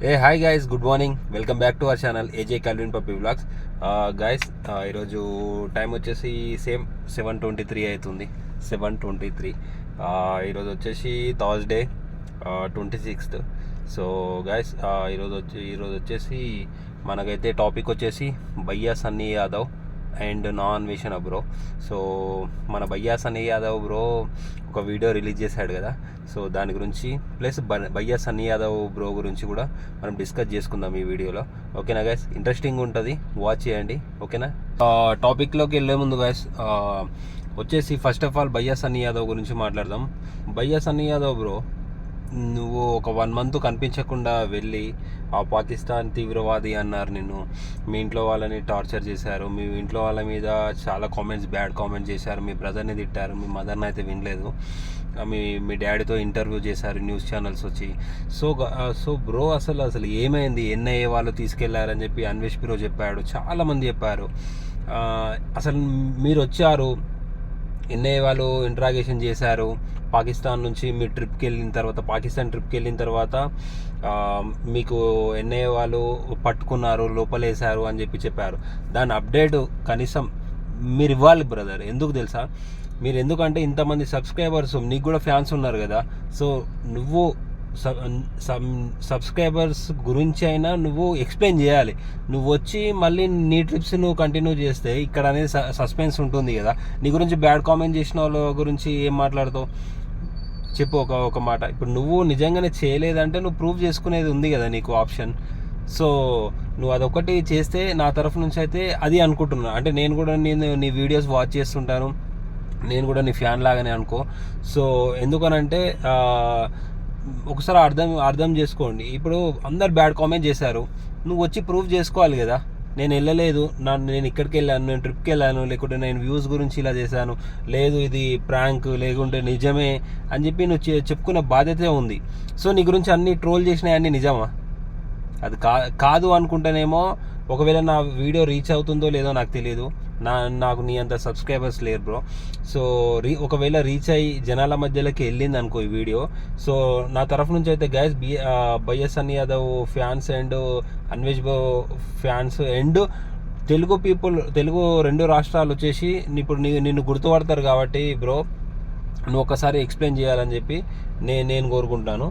A hi guys, good morning. Welcome back to our channel ఏజే Calvin puppy vlogs. Guys, ఈరోజు time వచ్చేసి same 7:23 అవుతుంది. 7:23. ఈరోజు వచ్చేసి Thursday 26th. So guys, ఈరోజు వచ్చేసి మనకైతే టాపిక్ వచ్చేసి భయ్యా సన్నీ యాదవ్ అండ్ నాన్ వేషన్ బ్రో. సో మన భయ్యా సన్నీ యాదవ్ బ్రో ఒక వీడియో రిలీజ్ చేశాడు కదా. సో దాని గురించి ప్లస్ భయ్యా సన్నీ యాదవ్ బ్రో గురించి కూడా మనం డిస్కస్ చేసుకుందాం ఈ వీడియోలో. ఓకేనా గైస్? ఇంట్రెస్టింగ్ ఉంటుంది, వాచ్ చేయండి. ఓకేనా? టాపిక్లోకి వెళ్ళే ముందు గైస్ వచ్చేసి ఫస్ట్ ఆఫ్ ఆల్ భయ్యా సన్నీ యాదవ్ గురించి మాట్లాడదాం. భయ్యా సన్నీ యాదవ్ బ్రో, నువ్వు ఒక 1 month కనిపించకుండా వెళ్ళి ఆ పాకిస్తాన్ తీవ్రవాది అన్నారు నిన్ను. మీ ఇంట్లో వాళ్ళని టార్చర్ చేశారు, మీ ఇంట్లో వాళ్ళ మీద చాలా కామెంట్స్, బ్యాడ్ కామెంట్స్ చేశారు, మీ బ్రదర్ని తిట్టారు, మీ మదర్ని అయితే వినలేదు, మీ డాడీతో ఇంటర్వ్యూ చేశారు న్యూస్ ఛానల్స్ వచ్చి. సో బ్రో అసలు ఏమైంది? ఎన్ఐఏ వాళ్ళు తీసుకెళ్లారని చెప్పి అన్వేష్ బ్రో చెప్పాడు, చాలామంది చెప్పారు. అసలు మీరు వచ్చారు, ఎన్ఐఏ వాళ్ళు ఇంట్రాగేషన్ చేశారు, పాకిస్తాన్ నుంచి మీ పాకిస్తాన్ ట్రిప్కి వెళ్ళిన తర్వాత మీకు ఎన్ఐఏ వాళ్ళు పట్టుకున్నారు, లోపలేశారు అని చెప్పారు. దాని అప్డేట్ కనీసం మీరు ఇవ్వాలి బ్రదర్. ఎందుకు తెలుసా? మీరు ఎందుకంటే ఇంతమంది సబ్స్క్రైబర్స్, నీకు కూడా ఫ్యాన్స్ ఉన్నారు కదా. సో నువ్వు సబ్స్క్రైబర్స్ గురించి అయినా నువ్వు ఎక్స్ప్లెయిన్ చేయాలి. నువ్వు వచ్చి మళ్ళీ నీ ట్రిప్స్ నువ్వు కంటిన్యూ చేస్తే ఇక్కడ అనేది సస్పెన్స్ ఉంటుంది కదా. నీ గురించి బ్యాడ్ కామెంట్ చేసిన వాళ్ళ గురించి ఏం మాట్లాడతావు చెప్పు ఒక మాట. ఇప్పుడు నువ్వు నిజంగానే చేయలేదంటే నువ్వు ప్రూవ్ చేసుకునేది ఉంది కదా నీకు ఆప్షన్. సో నువ్వు అదొకటి చేస్తే నా తరఫు నుంచి అయితే అది అనుకుంటున్నా. అంటే నేను కూడా నీ వీడియోస్ వాచ్ చేస్తుంటాను, నేను కూడా నీ ఫ్యాన్ లాగానే అనుకో. సో ఎందుకనంటే ఒకసారి అర్థం చేసుకోండి. ఇప్పుడు అందరు బ్యాడ్ కామెంట్ చేశారు, నువ్వు వచ్చి ప్రూవ్ చేసుకోవాలి కదా. నేను వెళ్ళలేదు, నేను ఇక్కడికి వెళ్ళాను, నేను ట్రిప్కి వెళ్ళాను, లేకుంటే నేను వ్యూస్ గురించి ఇలా చేశాను, లేదు ఇది ప్రాంక్, లేకుంటే నిజమే అని చెప్పి నువ్వు చెప్పుకునే బాధ్యతే ఉంది. సో నీ గురించి అన్ని ట్రోల్ చేసినాయి అన్నీ నిజమా? అది కాదు అనుకుంటేనేమో, ఒకవేళ నా వీడియో రీచ్ అవుతుందో లేదో నాకు తెలియదు, నాకు నీ అంత సబ్స్క్రైబర్స్ లేరు బ్రో. సో ఒకవేళ రీచ్ అయ్యి జనాల మధ్యలోకి వెళ్ళింది అనుకో ఈ వీడియో, సో నా తరఫు నుంచి అయితే గైస్ భయ్యా Sunny Yadav fans and Anvesh bro fans and Telugu 2 రాష్ట్రాలు వచ్చేసి ఇప్పుడు నిన్ను గుర్తుపడతారు కాబట్టి బ్రో, నువ్వు ఒకసారి ఎక్స్ప్లెయిన్ చేయాలని చెప్పి నేను కోరుకుంటాను.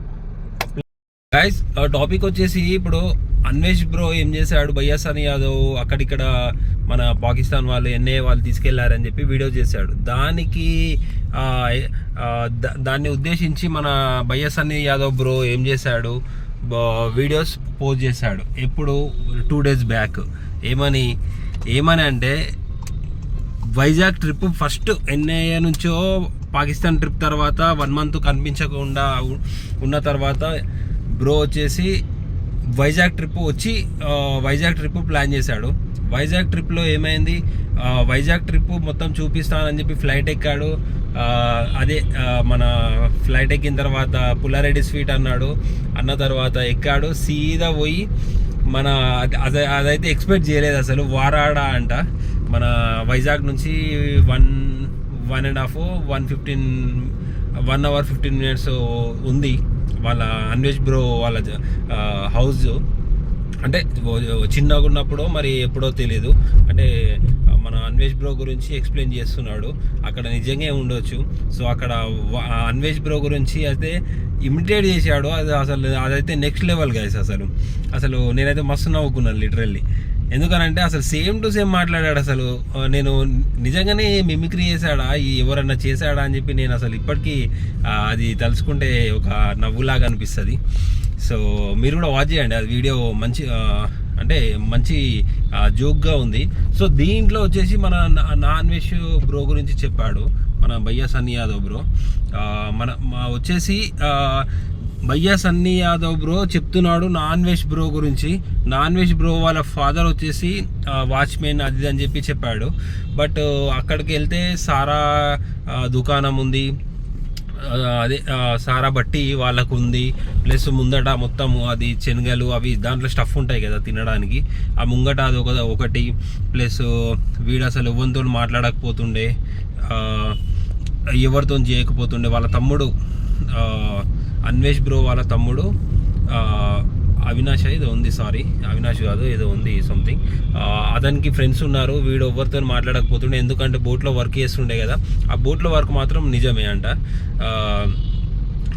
గైస్, టాపిక్ వచ్చేసి ఇప్పుడు అన్వేష్ బ్రో ఏం చేశాడు, భయ్యా సన్నీ యాదవ్ అక్కడిక్కడ మన పాకిస్తాన్ వాళ్ళు ఎన్ఐఏ వాళ్ళు తీసుకెళ్లారని చెప్పి వీడియో చేశాడు. దాన్ని ఉద్దేశించి మన భయ్యా సన్నీ యాదవ్ బ్రో ఏం చేశాడు, వీడియోస్ పోస్ట్ చేశాడు. ఎప్పుడు 2 days బ్యాక్. ఏమని అంటే, వైజాగ్ ట్రిప్ ఫస్ట్ ఎన్ఐఏ నుంచో పాకిస్తాన్ ట్రిప్ తర్వాత 1 month కనిపించకుండా ఉన్న తర్వాత బ్రో వచ్చేసి వైజాగ్ ట్రిప్ ప్లాన్ చేశాడు. వైజాగ్ ట్రిప్లో ఏమైంది, వైజాగ్ ట్రిప్ మొత్తం చూపిస్తానని చెప్పి ఫ్లైట్ ఎక్కాడు. మన ఫ్లైట్ ఎక్కిన తర్వాత పుల్లారెడ్డి స్వీట్ అన్న తర్వాత ఎక్కాడు, సీదా పోయి అదైతే ఎక్స్పెక్ట్ చేయలేదు అసలు. వారాడ అంట మన వైజాగ్ నుంచి 1 hour 15 minutes ఉంది వాళ్ళ అన్వేష్ బ్రో వాళ్ళ హౌస్. అంటే చిన్నగా ఉన్నప్పుడు మరి ఎప్పుడో తెలియదు. అంటే మన అన్వేష్ బ్రో గురించి ఎక్స్ప్లెయిన్ చేస్తున్నాడు, అక్కడ నిజంగా ఉండొచ్చు. సో అక్కడ అన్వేష్ బ్రో గురించి అయితే ఇమిటేట్ చేశాడు. అదైతే నెక్స్ట్ లెవెల్ గైస్. అసలు నేనైతే మస్తు నవ్వుకున్నాను లిటరల్లీ. ఎందుకనంటే అసలు సేమ్ టు సేమ్ మాట్లాడాడు. అసలు నేను నిజంగానే మిమిక్రీ చేశాడా, ఎవరన్నా చేశాడా అని చెప్పి నేను అసలు ఇప్పటికీ అది తలుచుకుంటే ఒక నవ్వులాగా అనిపిస్తుంది. సో మీరు కూడా వాచ్ చేయండి, అది వీడియో మంచి జోక్గా ఉంది. సో దీంట్లో వచ్చేసి మన అన్వేష్ బ్రో గురించి చెప్పాడు మన భయ్యా సన్నీ యాదవ్ బ్రో. వచ్చేసి భయ్యా సన్నీ యాదవ్ బ్రో చెప్తున్నాడు అన్వేష్ బ్రో గురించి. అన్వేష్ బ్రో వాళ్ళ ఫాదర్ వచ్చేసి వాచ్మెన్ అది అని చెప్పి చెప్పాడు. బట్ అక్కడికి వెళ్తే సారా దుకాణం ఉంది, అదే సారా బట్టి వాళ్ళకు ఉంది, ప్లస్ ముందట మొత్తం అది శనగలు అవి దాంట్లో స్టఫ్ ఉంటాయి కదా తినడానికి, ఆ ముంగట అది ఒకటి. ప్లస్ వీడు అసలు ఎవరితో మాట్లాడకపోతుండే, ఎవరితో చేయకపోతుండే. వాళ్ళ తమ్ముడు అన్వేష్ బ్రో వాళ్ళ తమ్ముడు అవినాష్ ఏదో ఉంది, సారీ అవినాష్ కాదు ఏదో ఉంది సంథింగ్. అతనికి ఫ్రెండ్స్ ఉన్నారు, వీడు ఎవరితో మాట్లాడకపోతుండే, ఎందుకంటే బోట్లో వర్క్ చేస్తుండే కదా. ఆ బోట్లో వర్క్ మాత్రం నిజమే అంట,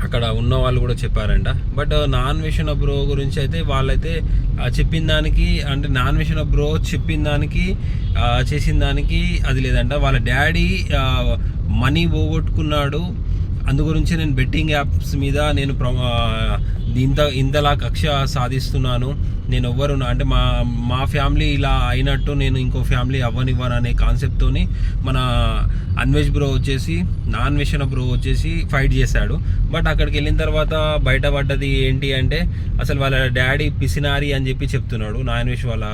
అక్కడ ఉన్న వాళ్ళు కూడా చెప్పారంట. బట్ నాన్ వేషన్ బ్రో గురించి అయితే వాళ్ళైతే చెప్పిన దానికి, అంటే నాన్ వేషన్ బ్రో చెప్పిన దానికి చేసిన దానికి అది లేదంట. వాళ్ళ డాడీ మనీ పోగొట్టుకున్నాడు, అందు గురించి నేను బెట్టింగ్ యాప్స్ మీద నేను ఇంతలా కక్ష సాధిస్తున్నాను, నేను ఎవ్వరు అంటే మా ఫ్యామిలీ ఇలా అయినట్టు నేను ఇంకో ఫ్యామిలీ అవ్వనివ్వను అనే కాన్సెప్ట్తోని మన అన్వేష్ బ్రో వచ్చేసి, నాన్ వేషన్ బ్రో వచ్చేసి ఫైట్ చేశాడు. బట్ అక్కడికి వెళ్ళిన తర్వాత బయటపడ్డది ఏంటి అంటే అసలు వాళ్ళ డాడీ పిసినారి అని చెప్పి చెప్తున్నాడు. నాన్ వేష్ వాళ్ళ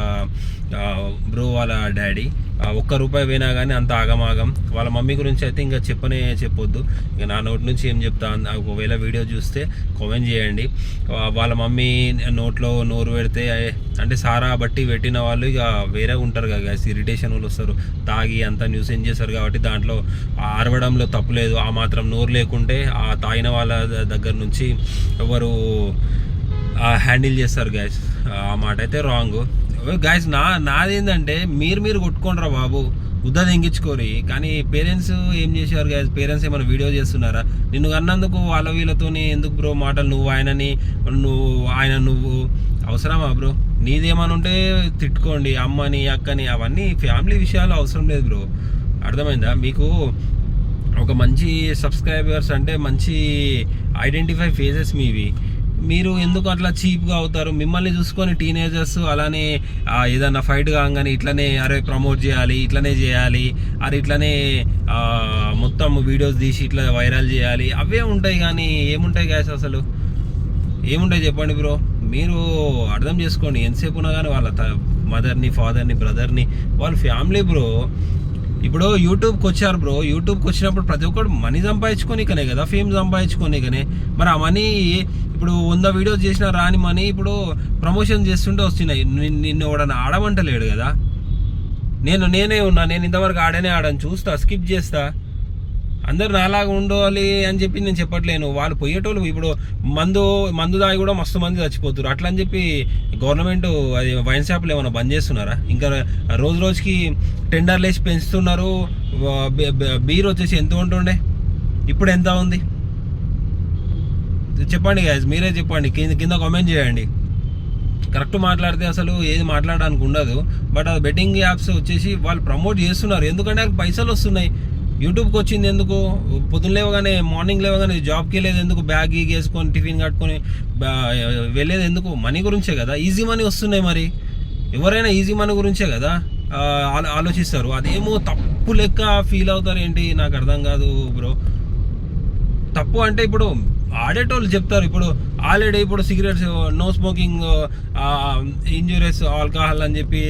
బ్రో వాళ్ళ డాడీ ₹1 పోయినా కానీ అంత ఆగమాగం. వాళ్ళ మమ్మీ గురించి అయితే ఇంకా చెప్పొద్దు, ఇక నా నోటి నుంచి ఏం చెప్తా. ఒకవేళ వీడియో చూస్తే కామెంట్ చేయండి. వాళ్ళ మమ్మీ నోట్లో నోరు పెడితే, అంటే సారా బట్టి పెట్టిన వాళ్ళు ఇక వేరే ఉంటారు కదా, ఇరిటేషన్ వాళ్ళు వస్తారు, తాగి అంతా న్యూసెన్స్ చేస్తారు. కాబట్టి దాంట్లో అరవడంలో తప్పులేదు. ఆ మాత్రం నోరు లేకుంటే ఆ తాగిన వాళ్ళ దగ్గర నుంచి ఎవరు హ్యాండిల్ చేస్తారు గ్యాస్. ఆ మాట అయితే రాంగ్ గాయస్. నాదేంటంటే మీరు కొట్టుకోండిరా బాబు, గుద్ద తెంగించుకోరి. కానీ పేరెంట్స్ ఏం చేశారు గాయస్? పేరెంట్స్ ఏమైనా వీడియో చేస్తున్నారా? నిన్ను అన్నందుకు వాళ్ళ వీళ్ళతోని ఎందుకు బ్రో మాటలు? నువ్వు ఆయన నువ్వు అవసరమా బ్రో? నీదేమని ఉంటే తిట్టుకోండి, అమ్మని అక్కని, అవన్నీ ఫ్యామిలీ విషయాలు అవసరం లేదు బ్రో. అర్థమైందా మీకు? ఒక మంచి సబ్స్క్రైబర్స్ అంటే మంచి ఐడెంటిఫై ఫేసెస్ మీవి. మీరు ఎందుకు అట్లా చీప్గా అవుతారు? మిమ్మల్ని చూసుకొని టీనేజర్స్ అలానే ఏదన్నా ఫైట్ కాగానే ఇట్లనే అరే ప్రమోట్ చేయాలి, ఇట్లనే చేయాలి, అరే ఇట్లనే మొత్తం వీడియోస్ తీసి ఇట్లా వైరల్ చేయాలి, అవే ఉంటాయి. కానీ ఏముంటాయి గ్యాస్? అసలు ఏముంటాయి చెప్పండి బ్రో? మీరు అర్థం చేసుకోండి. ఎంతసేపు ఉన్నా కానీ వాళ్ళ మదర్ని, ఫాదర్ని, బ్రదర్ని, వాళ్ళ ఫ్యామిలీ బ్రో. ఇప్పుడు యూట్యూబ్కి వచ్చారు బ్రో, యూట్యూబ్కి వచ్చినప్పుడు ప్రతి ఒక్కరు మనీ సంపాదించుకోనికనే కదా, ఫేమ్ సంపాదించుకోనికనే. మరి ఆ మనీ ఇప్పుడు 100 వీడియోస్ చేసినా రాని మనీ ఇప్పుడు ప్రమోషన్ చేస్తుంటే వస్తున్నాయి. నిన్ను ఎవడన్నా ఆడమంటలేడు కదా. నేనే ఉన్నా, నేను ఇంతవరకు ఆడను, చూస్తా, స్కిప్ చేస్తా. అందరు నాలాగా ఉండాలి అని చెప్పి నేను చెప్పట్లేను. వాళ్ళు పోయేటోళ్ళు ఇప్పుడు మందు దాగి కూడా మస్తు మంది చచ్చిపోతారు. అట్లా అని చెప్పి గవర్నమెంట్ అది వైన్ షాపులు ఏమైనా బంద్ చేస్తున్నారా? ఇంకా రోజుకి టెండర్లు వేసి పెంచుతున్నారు. బీర్ వచ్చేసి ఎంత ఉంటుండే, ఇప్పుడు ఎంత ఉంది చెప్పండి గాయస్, మీరే చెప్పండి, కింద కామెంట్ చేయండి. కరెక్ట్ మాట్లాడితే అసలు ఏది మాట్లాడడానికి ఉండదు. బట్ అది బెట్టింగ్ యాప్స్ వచ్చేసి వాళ్ళు ప్రమోట్ చేస్తున్నారు, ఎందుకంటే వాళ్ళకి పైసలు వస్తున్నాయి. యూట్యూబ్కి వచ్చింది ఎందుకు? పొద్దున్న లేవగానే, మార్నింగ్ లేవగానే జాబ్కి వెళ్ళేది ఎందుకు? బ్యాగ్ వేసుకొని టిఫిన్ కట్టుకొని వెళ్ళేది ఎందుకు? మనీ గురించే కదా, ఈజీ మనీ వస్తున్నాయి. మరి ఎవరైనా ఈజీ మనీ గురించే కదా ఆలోచిస్తారు. అదేమో తప్పు లెక్క ఫీల్ అవుతారు ఏంటి? నాకు అర్థం కాదు బ్రో. తప్పు అంటే ఇప్పుడు ఆడేటోళ్ళు చెప్తారు. ఇప్పుడు ఆల్రెడీ ఇప్పుడు cigarettes, no smoking, injurious alcohol అని చెప్పి,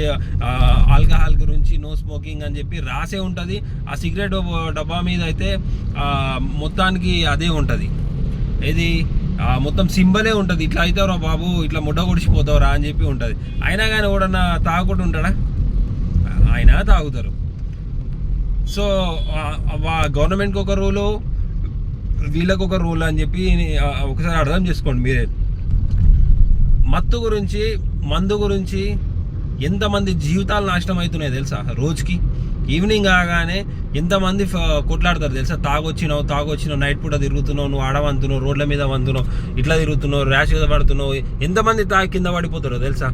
ఆల్కహాల్ గురించి నో స్మోకింగ్ అని చెప్పి రాసే ఉంటుంది. ఆ సిగరెట్ డబ్బా మీద అయితే మొత్తానికి అదే ఉంటుంది, ఏది మొత్తం సింబలే ఉంటుంది. ఇట్లా అవుతావురా బాబు, ఇట్లా ముడ్డ కొడిచిపోతావురా అని చెప్పి ఉంటుంది. అయినా కానీ ఎవడన్నా తాగకుండా ఉంటాడా? అయినా తాగుతారు. సో గవర్నమెంట్కి ఒక రూలు, వీళ్ళకు ఒక రూల్ అని చెప్పి ఒకసారి అర్థం చేసుకోండి మీరే. మత్తు గురించి, మందు గురించి ఎంతమంది జీవితాలు నాశనం అవుతున్నాయి తెలుసా? రోజుకి ఈవినింగ్ కాగానే ఎంతమంది కొట్లాడతారు తెలుసా? తాగొచ్చినావు, నైట్ పూట తిరుగుతున్నావు, నువ్వు ఆడవంతున్నావు, రోడ్ల మీద వంతున్నావు, ఇట్లా తిరుగుతున్నావు, ర్యాష్ పడుతున్నావు, ఎంతమంది తాగి కింద పడిపోతారో తెలుసా?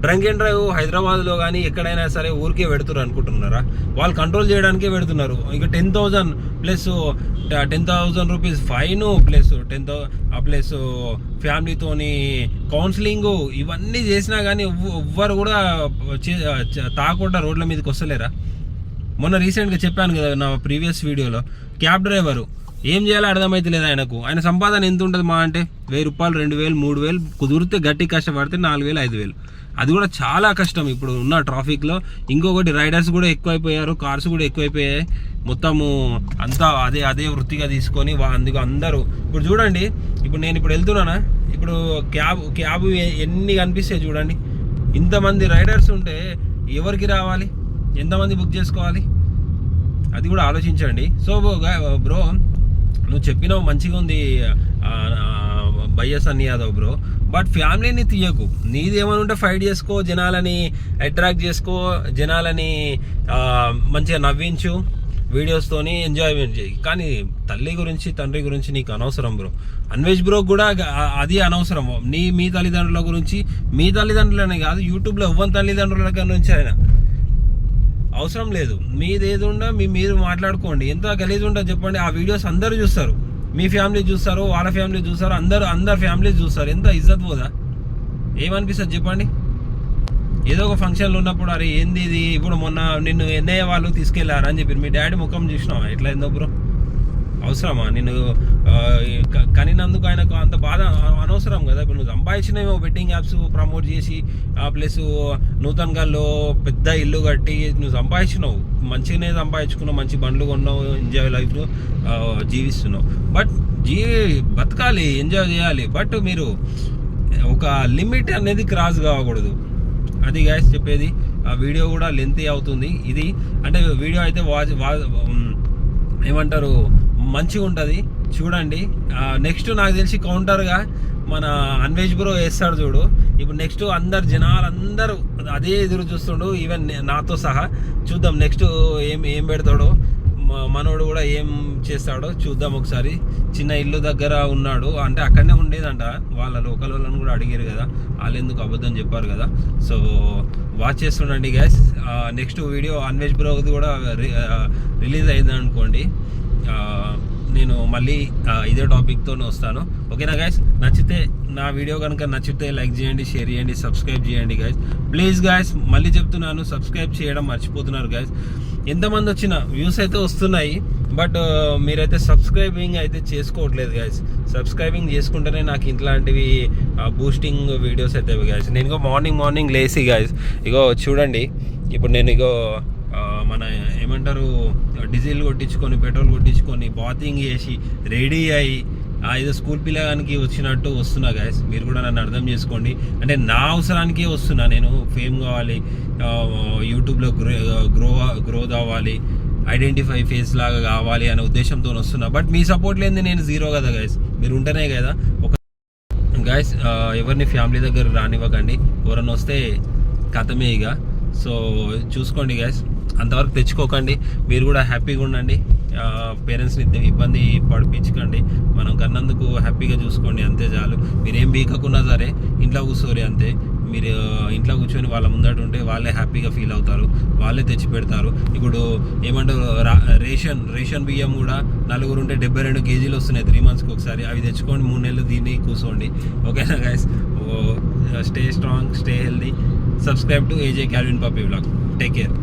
డ్రంక్ అండ్ డ్రైవ్ హైదరాబాద్లో కానీ ఎక్కడైనా సరే ఊరికే పెడుతున్నారు అనుకుంటున్నారా? వాళ్ళు కంట్రోల్ చేయడానికే పెడుతున్నారు. ఇంకా 10,000 plus 10,000 rupees fine, plus 10,000 plus ఫ్యామిలీతోని కౌన్సిలింగ్, ఇవన్నీ చేసినా కానీ ఎవ్వరు కూడా తాగకుండా రోడ్ల మీదకి వస్తలేరా? మొన్న రీసెంట్గా చెప్పాను కదా నా ప్రీవియస్ వీడియోలో, క్యాబ్ డ్రైవరు ఏం చేయాలో అర్థమైతే లేదు ఆయనకు. ఆయన సంపాదన ఎంత ఉంటుంది మా అంటే ₹1,000, ₹2,000, ₹3,000, కుదిరితే గట్టి కష్టపడితే ₹4,000, ₹5,000. అది కూడా చాలా కష్టం ఇప్పుడు ఉన్న ట్రాఫిక్లో. ఇంకొకటి రైడర్స్ కూడా ఎక్కువైపోయారు, కార్స్ కూడా ఎక్కువైపోయాయి. మొత్తము అంతా అదే వృత్తిగా తీసుకొని అందుకు అందరూ ఇప్పుడు చూడండి. ఇప్పుడు నేను వెళ్తున్నానా, ఇప్పుడు క్యాబ్ ఎన్ని కనిపిస్తాయి చూడండి. ఇంతమంది రైడర్స్ ఉంటే ఎవరికి రావాలి? ఎంతమంది బుక్ చేసుకోవాలి? అది కూడా ఆలోచించండి. సో బ్రో, నువ్వు చెప్పినావు మంచిగా ఉంది బయ్య సన్నీ యాదవ్ బ్రో. బట్ ఫ్యామిలీని తీయకు. నీది ఏమైనా ఉంటే ఫైట్ చేసుకో, జనాలని అట్రాక్ట్ చేసుకో, జనాలని మంచిగా నవ్వించు, వీడియోస్తోని ఎంజాయ్మెంట్ చేయి. కానీ తల్లి గురించి తండ్రి గురించి నీకు అనవసరం బ్రో. అన్వేష్ బ్రో కూడా అది అనవసరం. మీ తల్లిదండ్రుల గురించి, మీ తల్లిదండ్రులనే కాదు, యూట్యూబ్లో ఎవ్వరి తల్లిదండ్రుల గురించి ఆయన అవసరం లేదు. మీదేదుండా మీరు మాట్లాడుకోండి. ఎంత గలీజ్ ఉంటుంది చెప్పండి. ఆ వీడియోస్ అందరూ చూస్తారు, మీ ఫ్యామిలీ చూస్తారు, వాళ్ళ ఫ్యామిలీ చూస్తారు, అందరు ఫ్యామిలీ చూస్తారు. ఎంత ఇజ్జత్ పోదా? ఏమనిపిస్తుంది చెప్పండి? ఏదో ఒక ఫంక్షన్లో ఉన్నప్పుడు అరే ఏంది ఇది, ఇప్పుడు మొన్న నిన్ను ఎన్ఐఏ వాళ్ళు తీసుకెళ్లారు అని చెప్పి మీ డాడీ ముఖం చూసినావా ఎట్లా అయిందో బ్రో? అవసరమా? నిన్ను కనినందుకు ఆయనకు అంత బాధ అనవసరం కదా. ఇప్పుడు నువ్వు సంపాదించినవి బెట్టింగ్ యాప్స్ ప్రమోట్ చేసి, ప్లస్ నూతన్గాల్లో పెద్ద ఇల్లు కట్టి నువ్వు సంపాదించినావు, మంచిగానే సంపాదించుకున్నావు, మంచి బండ్లు కొన్నావు, ఎంజాయ్ లైఫ్ జీవిస్తున్నావు. బట్ బతకాలి, ఎంజాయ్ చేయాలి. బట్ మీరు ఒక లిమిట్ అనేది క్రాస్ కాకూడదు. అది గైస్ చెప్పేది. ఆ వీడియో కూడా లెంతీ అవుతుంది. ఇది అంటే వీడియో అయితే ఏమంటారు మంచిగా ఉంటుంది, చూడండి. నెక్స్ట్ నాకు తెలిసి కౌంటర్గా మన అన్వేష్ బ్రో వేస్తాడు చూడు. ఇప్పుడు నెక్స్ట్ జనాలందరూ అదే ఎదురు చూస్తుండు, ఈవెన్ నాతో సహా. చూద్దాం నెక్స్ట్ ఏం పెడతాడో, మనోడు కూడా ఏం చేస్తాడో చూద్దాం ఒకసారి. చిన్న ఇల్లు దగ్గర ఉన్నాడు అంటే అక్కడనే ఉండేదంట. వాళ్ళ లోకల్ వాళ్ళని కూడా అడిగారు కదా, వాళ్ళు ఎందుకు అబద్ధం చెప్పారు కదా. సో వాచ్ చేస్తుండండి గైస్. నెక్స్ట్ వీడియో అన్వేష్ బ్రోది కూడా రిలీజ్ అయింది అనుకోండి. నేను మళ్ళీ ఇదే టాపిక్తోనే వస్తాను. ఓకేనా గైస్? నచ్చితే నా వీడియో కనుక నచ్చితే లైక్ చేయండి, షేర్ చేయండి, సబ్స్క్రైబ్ చేయండి గైస్. ప్లీజ్ గైస్, మళ్ళీ చెప్తున్నాను, సబ్స్క్రైబ్ చేయడం మర్చిపోతున్నారు గైస్. ఎంతమంది వచ్చిన వ్యూస్ అయితే వస్తున్నాయి, బట్ మీరైతే సబ్స్క్రైబింగ్ అయితే చేసుకోవట్లేదు గైస్. సబ్స్క్రైబింగ్ చేసుకుంటేనే నాకు ఇట్లాంటివి బూస్టింగ్ వీడియోస్ అయితే గైస్. నేను ఇగో మార్నింగ్ లేసి గైస్, ఇగో చూడండి, ఇప్పుడు నేను ఇగో మన ఏమంటారు డీజిల్ కొట్టించుకొని, పెట్రోల్ కొట్టించుకొని, బాతింగ్ చేసి రెడీ అయ్యి ఏదో స్కూల్ పిల్లగానికి వచ్చినట్టు వస్తున్నా గైస్. మీరు కూడా నన్ను అర్థం చేసుకోండి. అంటే నా అవసరానికే వస్తున్నా. నేను ఫేమ్ కావాలి, యూట్యూబ్లో గ్రోత్ అవ్వాలి, ఐడెంటిఫై ఫేస్ లాగా కావాలి అనే ఉద్దేశంతో వస్తున్నా. బట్ మీ సపోర్ట్ లేనిది నేను జీరో కదా గైస్. మీరు ఉంటేనే కదా ఒక గైస్. ఎవరిని ఫ్యామిలీ దగ్గర రానివ్వకండి. ఎవరన్నా వస్తే కథమే ఇక. సో చూసుకోండి గైస్, అంతవరకు తెచ్చుకోకండి. మీరు కూడా హ్యాపీగా ఉండండి. పేరెంట్స్ని ఇబ్బంది పడిపించకండి. మనం కన్నందుకు హ్యాపీగా చూసుకోండి, అంతే చాలు. మీరేం బీకకున్నా సరే ఇంట్లో కూర్చోరి అంతే. మీరు ఇంట్లో కూర్చొని వాళ్ళ ముందట ఉంటే వాళ్ళే హ్యాపీగా ఫీల్ అవుతారు, వాళ్ళే తెచ్చి పెడతారు. ఇప్పుడు ఏమంటారు రేషన్ బియ్యం కూడా నలుగురు ఉంటే 72 కేజీలు వస్తున్నాయి 3 monthsకి ఒకసారి. అవి తెచ్చుకోండి, 3 నెలలు దీన్ని కూర్చోండి. ఓకేనా guys? Stay strong, stay healthy. Subscribe to AJ Calvin Puppy Vlog. Take care.